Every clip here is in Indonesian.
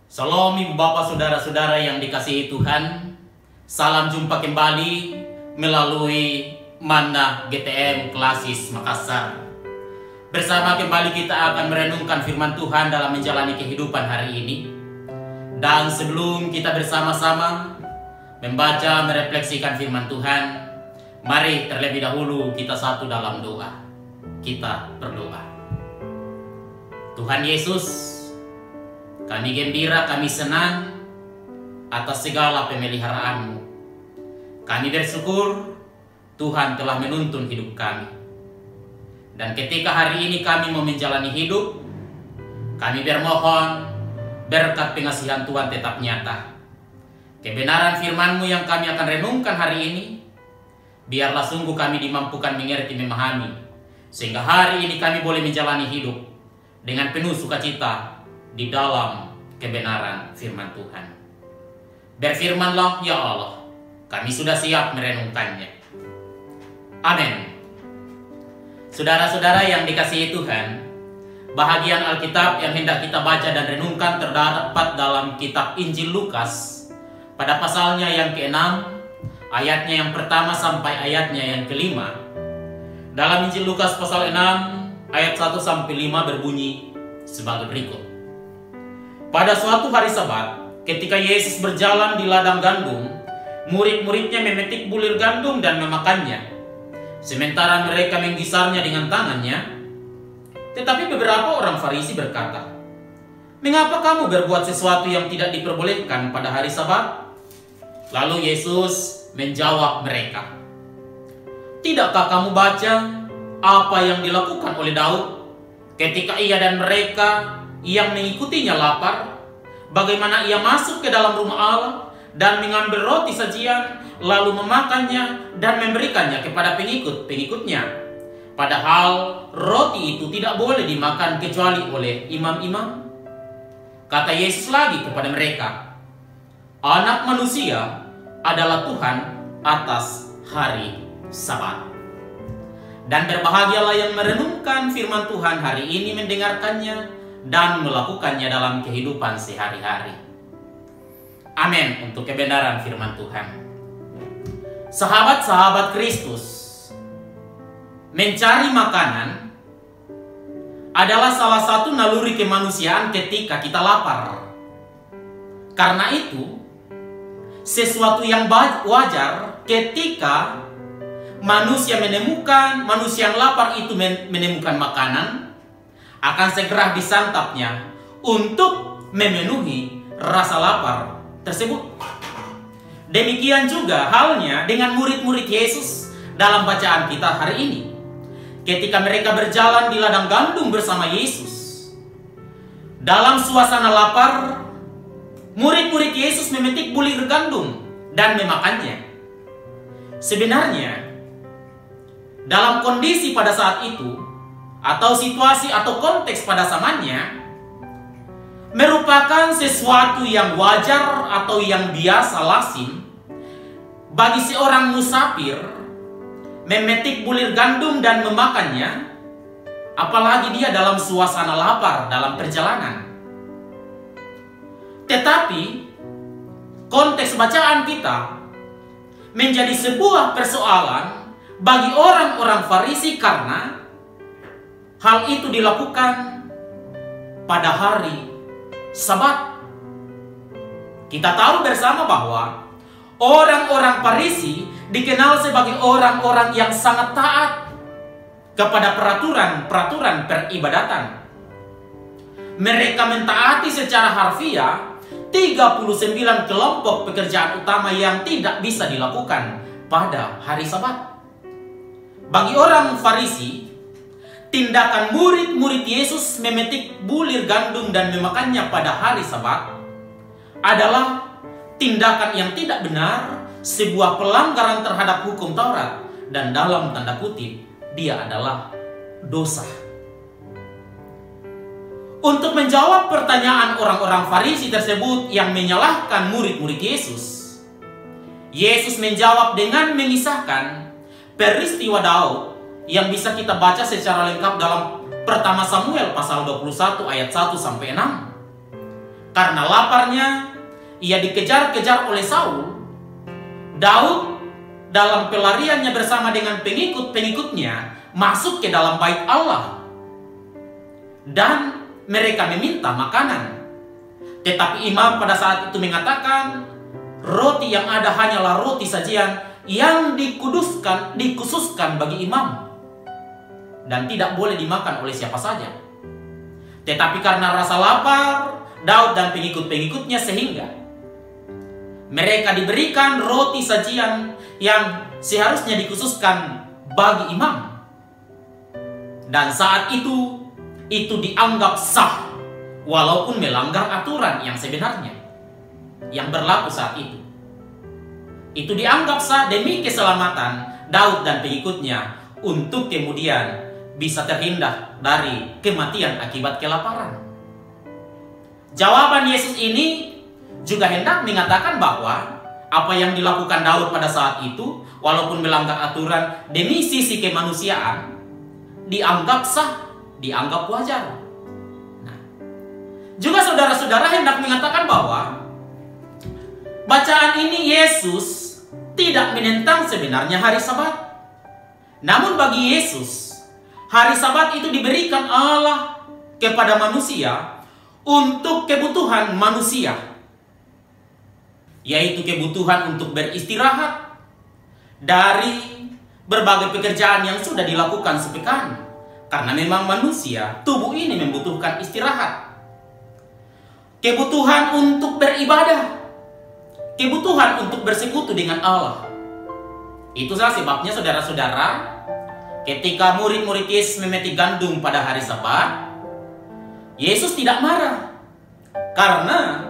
Salam ibu bapak saudara-saudara yang dikasihi Tuhan. Salam jumpa kembali melalui Manna GTM Klasis Makassar. Bersama kembali kita akan merenungkan firman Tuhan dalam menjalani kehidupan hari ini. Dan sebelum kita bersama-sama membaca, merefleksikan firman Tuhan, mari terlebih dahulu kita satu dalam doa. Kita berdoa. Tuhan Yesus, kami gembira, kami senang atas segala pemeliharaan-Mu. Kami bersyukur Tuhan telah menuntun hidup kami. Dan ketika hari ini kami mau menjalani hidup, kami bermohon berkat pengasihan Tuhan tetap nyata. Kebenaran firman-Mu yang kami akan renungkan hari ini, biarlah sungguh kami dimampukan mengerti, memahami, sehingga hari ini kami boleh menjalani hidup dengan penuh sukacita di dalam kebenaran firman Tuhan. Berfirmanlah ya Allah, kami sudah siap merenungkannya. Amin. Saudara-saudara yang dikasihi Tuhan, bahagian Alkitab yang hendak kita baca dan renungkan terdapat dalam kitab Injil Lukas pada pasalnya yang ke-6, ayatnya yang pertama sampai ayatnya yang ke-5. Dalam Injil Lukas pasal 6 ayat 1 sampai 5 berbunyi sebagai berikut. Pada suatu hari Sabat, ketika Yesus berjalan di ladang gandum, murid-muridnya memetik bulir gandum dan memakannya, sementara mereka menggisarnya dengan tangannya. Tetapi beberapa orang Farisi berkata, "Mengapa kamu berbuat sesuatu yang tidak diperbolehkan pada hari Sabat?" Lalu Yesus menjawab mereka, "Tidakkah kamu baca apa yang dilakukan oleh Daud ketika ia dan mereka yang mengikutinya lapar, bagaimana ia masuk ke dalam rumah Allah dan mengambil roti sajian, lalu memakannya dan memberikannya kepada pengikut-pengikutnya. Padahal roti itu tidak boleh dimakan kecuali oleh imam-imam." Kata Yesus lagi kepada mereka, "Anak manusia adalah Tuhan atas hari Sabat." Dan berbahagialah yang merenungkan firman Tuhan hari ini, mendengarkannya dan melakukannya dalam kehidupan sehari-hari. Amin untuk kebenaran firman Tuhan. Sahabat-sahabat Kristus, mencari makanan adalah salah satu naluri kemanusiaan ketika kita lapar. Karena itu, sesuatu yang wajar ketika manusia yang lapar itu menemukan makanan, akan segera disantapnya untuk memenuhi rasa lapar tersebut. Demikian juga halnya dengan murid-murid Yesus dalam bacaan kita hari ini. Ketika mereka berjalan di ladang gandum bersama Yesus, dalam suasana lapar, murid-murid Yesus memetik bulir gandum dan memakannya. Sebenarnya, dalam kondisi pada saat itu, atau situasi atau konteks pada zamannya, merupakan sesuatu yang wajar atau yang biasa lazim bagi seorang musafir memetik bulir gandum dan memakannya, apalagi dia dalam suasana lapar dalam perjalanan. Tetapi konteks bacaan kita menjadi sebuah persoalan bagi orang-orang Farisi karena hal itu dilakukan pada hari Sabat. Kita tahu bersama bahwa orang-orang Farisi dikenal sebagai orang-orang yang sangat taat kepada peraturan peribadatan. Mereka mentaati secara harfiah 39 kelompok pekerjaan utama yang tidak bisa dilakukan pada hari Sabat. Bagi orang Farisi, tindakan murid-murid Yesus memetik bulir gandum dan memakannya pada hari Sabat adalah tindakan yang tidak benar, sebuah pelanggaran terhadap hukum Taurat, dan dalam tanda kutip, dia adalah dosa. Untuk menjawab pertanyaan orang-orang Farisi tersebut yang menyalahkan murid-murid Yesus, Yesus menjawab dengan mengisahkan peristiwa Daud yang bisa kita baca secara lengkap dalam Pertama Samuel pasal 21 ayat 1 sampai 6. Karena laparnya, ia dikejar-kejar oleh Saul. Daud dalam pelariannya bersama dengan pengikut-pengikutnya masuk ke dalam bait Allah. Dan mereka meminta makanan. Tetapi imam pada saat itu mengatakan, roti yang ada hanyalah roti sajian yang dikhususkan bagi imam. Dan tidak boleh dimakan oleh siapa saja. Tetapi karena rasa lapar Daud dan pengikut-pengikutnya, sehingga mereka diberikan roti sajian yang seharusnya dikhususkan bagi imam. Dan saat itu dianggap sah, walaupun melanggar aturan yang sebenarnya yang berlaku saat itu. Itu dianggap sah demi keselamatan Daud dan pengikutnya untuk kemudian bisa terhindar dari kematian akibat kelaparan. Jawaban Yesus ini juga hendak mengatakan bahwa apa yang dilakukan Daud pada saat itu, walaupun melanggar aturan demi sisi kemanusiaan, dianggap sah, dianggap wajar. Nah, juga saudara-saudara hendak mengatakan bahwa bacaan ini Yesus tidak menentang sebenarnya hari Sabat. Namun bagi Yesus, hari Sabat itu diberikan Allah kepada manusia untuk kebutuhan manusia, yaitu kebutuhan untuk beristirahat dari berbagai pekerjaan yang sudah dilakukan sepekan. Karena memang manusia, tubuh ini membutuhkan istirahat. Kebutuhan untuk beribadah, kebutuhan untuk bersekutu dengan Allah. Itulah sebabnya saudara-saudara, ketika murid-murid Yesus memetik gandum pada hari Sabat, Yesus tidak marah. Karena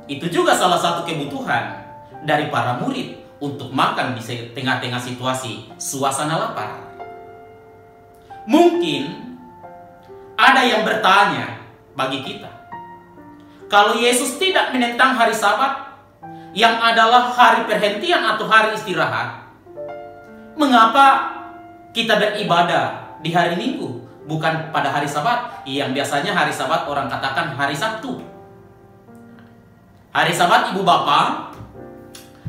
itu juga salah satu kebutuhan dari para murid untuk makan di tengah-tengah situasi suasana lapar. Mungkin ada yang bertanya bagi kita, kalau Yesus tidak menentang hari Sabat yang adalah hari perhentian atau hari istirahat, mengapa kita beribadah di hari Minggu, bukan pada hari Sabat yang biasanya hari Sabat orang katakan hari Sabtu? Hari Sabat ibu bapak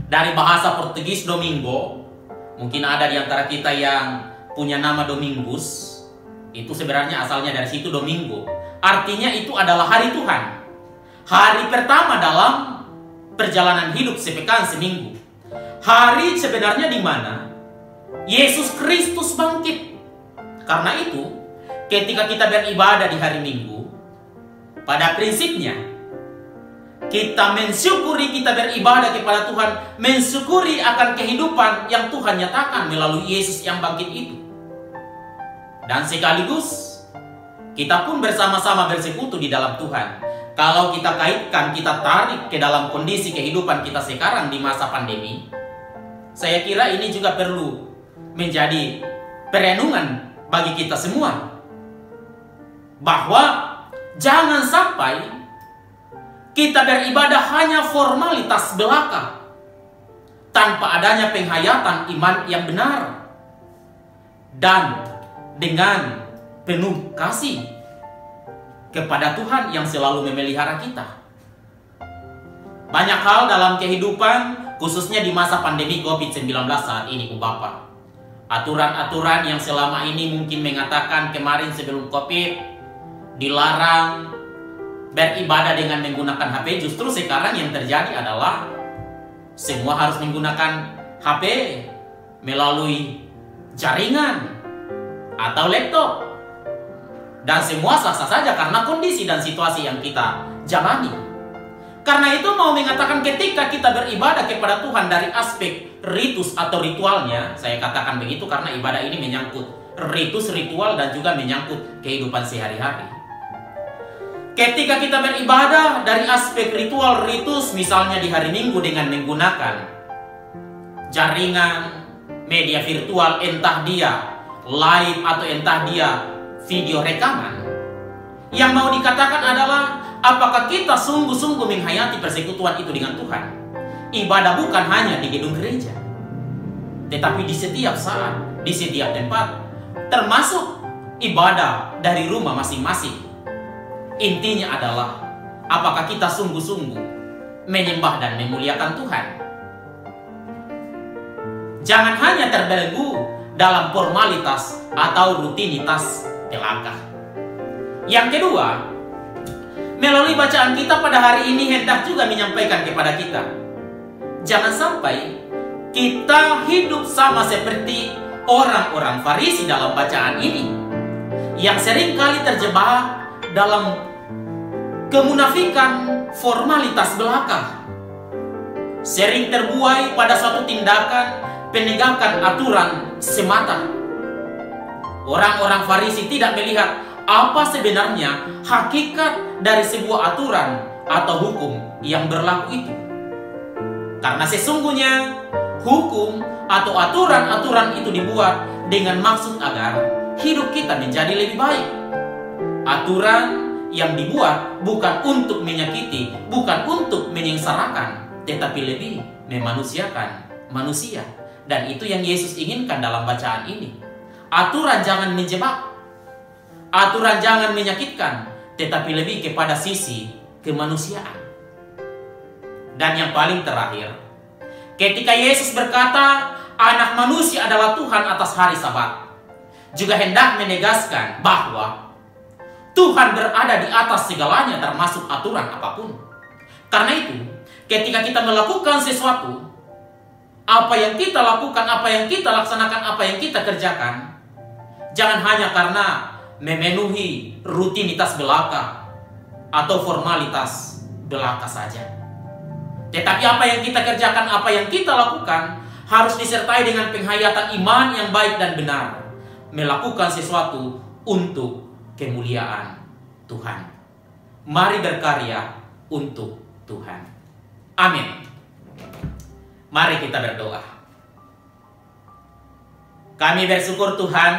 dari bahasa Portugis Domingo, mungkin ada di antara kita yang punya nama Domingus. Itu sebenarnya asalnya dari situ Domingo. Artinya itu adalah hari Tuhan. Hari pertama dalam perjalanan hidup sepekan seminggu. Hari sebenarnya di mana Yesus Kristus bangkit. Karena itu, ketika kita beribadah di hari Minggu, pada prinsipnya kita mensyukuri, kita beribadah kepada Tuhan, mensyukuri akan kehidupan yang Tuhan nyatakan melalui Yesus yang bangkit itu. Dan sekaligus kita pun bersama-sama bersekutu di dalam Tuhan. Kalau kita kaitkan, kita tarik ke dalam kondisi kehidupan kita sekarang di masa pandemi, saya kira ini juga perlu menjadi perenungan bagi kita semua. Bahwa jangan sampai kita beribadah hanya formalitas belaka, tanpa adanya penghayatan iman yang benar, dan dengan penuh kasih kepada Tuhan yang selalu memelihara kita. Banyak hal dalam kehidupan, khususnya di masa pandemi COVID-19 saat ini, Bu Bapak. Aturan-aturan yang selama ini mungkin mengatakan kemarin sebelum COVID dilarang beribadah dengan menggunakan HP, justru sekarang yang terjadi adalah semua harus menggunakan HP melalui jaringan atau laptop. Dan semua sah-sah saja karena kondisi dan situasi yang kita jalani. Karena itu mau mengatakan ketika kita beribadah kepada Tuhan dari aspek ritus atau ritualnya, saya katakan begitu karena ibadah ini menyangkut ritus, ritual, dan juga menyangkut kehidupan sehari-hari. Ketika kita beribadah dari aspek ritual, ritus, misalnya di hari Minggu dengan menggunakan jaringan, media virtual, entah dia live atau entah dia video rekaman, yang mau dikatakan adalah apakah kita sungguh-sungguh menghayati persekutuan itu dengan Tuhan? Ibadah bukan hanya di gedung gereja, tetapi di setiap saat, di setiap tempat, termasuk ibadah dari rumah masing-masing. Intinya adalah apakah kita sungguh-sungguh menyembah dan memuliakan Tuhan? Jangan hanya terbelenggu dalam formalitas atau rutinitas belaka. Yang kedua, melalui bacaan kita pada hari ini hendak juga menyampaikan kepada kita, jangan sampai kita hidup sama seperti orang-orang Farisi dalam bacaan ini, yang seringkali terjebak dalam kemunafikan formalitas belaka, sering terbuai pada suatu tindakan penegakan aturan semata. Orang-orang Farisi tidak melihat apa sebenarnya hakikat dari sebuah aturan atau hukum yang berlaku itu. Karena sesungguhnya hukum atau aturan-aturan itu dibuat dengan maksud agar hidup kita menjadi lebih baik. Aturan yang dibuat bukan untuk menyakiti, bukan untuk menyengsarakan, tetapi lebih memanusiakan manusia. Dan itu yang Yesus inginkan dalam bacaan ini. Aturan jangan menjebak, aturan jangan menyakitkan, tetapi lebih kepada sisi kemanusiaan. Dan yang paling terakhir, ketika Yesus berkata Anak Manusia adalah Tuhan atas hari Sabat, juga hendak menegaskan bahwa Tuhan berada di atas segalanya, termasuk aturan apapun. Karena itu, ketika kita melakukan sesuatu, apa yang kita lakukan, apa yang kita laksanakan, apa yang kita kerjakan, jangan hanya karena memenuhi rutinitas belaka atau formalitas belaka saja. Tetapi apa yang kita kerjakan, apa yang kita lakukan harus disertai dengan penghayatan iman yang baik dan benar. Melakukan sesuatu untuk kemuliaan Tuhan. Mari berkarya untuk Tuhan. Amin. Mari kita berdoa. Kami bersyukur Tuhan,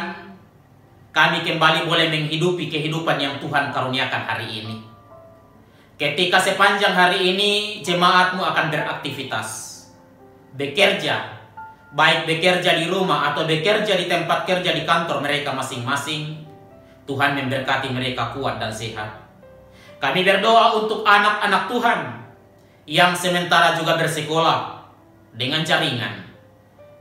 kami kembali boleh menghidupi kehidupan yang Tuhan karuniakan hari ini. Ketika sepanjang hari ini jemaat-Mu akan beraktivitas, bekerja, baik bekerja di rumah atau bekerja di tempat kerja di kantor mereka masing-masing, Tuhan memberkati mereka kuat dan sehat. Kami berdoa untuk anak-anak Tuhan yang sementara juga bersekolah dengan jaringan.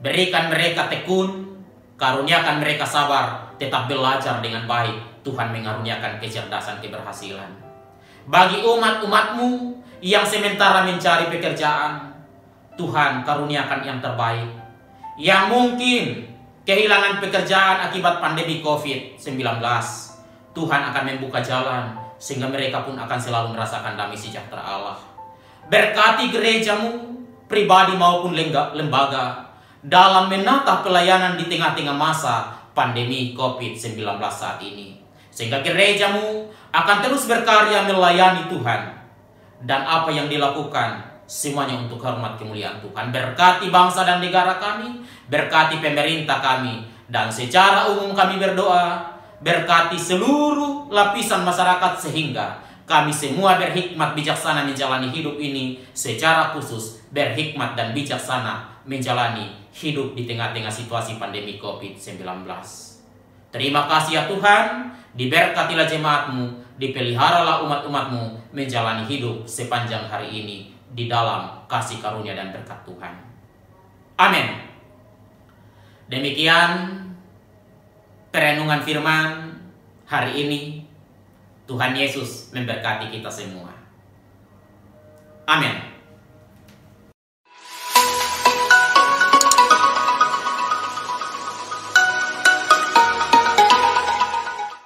Berikan mereka tekun, karuniakan mereka sabar, tetap belajar dengan baik. Tuhan mengaruniakan kecerdasan, keberhasilan. Bagi umat-umat-Mu yang sementara mencari pekerjaan, Tuhan karuniakan yang terbaik. Yang mungkin kehilangan pekerjaan akibat pandemi COVID-19, Tuhan akan membuka jalan sehingga mereka pun akan selalu merasakan damai sejahtera Allah. Berkati gereja-Mu, pribadi maupun lembaga, dalam menata pelayanan di tengah-tengah masa pandemi COVID-19 saat ini. Sehingga gereja-Mu akan terus berkarya melayani Tuhan. Dan apa yang dilakukan, semuanya untuk hormat kemuliaan Tuhan. Berkati bangsa dan negara kami, berkati pemerintah kami, dan secara umum kami berdoa, berkati seluruh lapisan masyarakat sehingga kami semua berhikmat bijaksana menjalani hidup ini, secara khusus berhikmat dan bijaksana menjalani hidup di tengah-tengah situasi pandemi COVID-19. Terima kasih ya Tuhan, diberkatilah jemaat-Mu, dipeliharalah umat-umat-Mu menjalani hidup sepanjang hari ini di dalam kasih karunia dan berkat Tuhan. Amin. Demikian perenungan firman hari ini. Tuhan Yesus memberkati kita semua. Amin.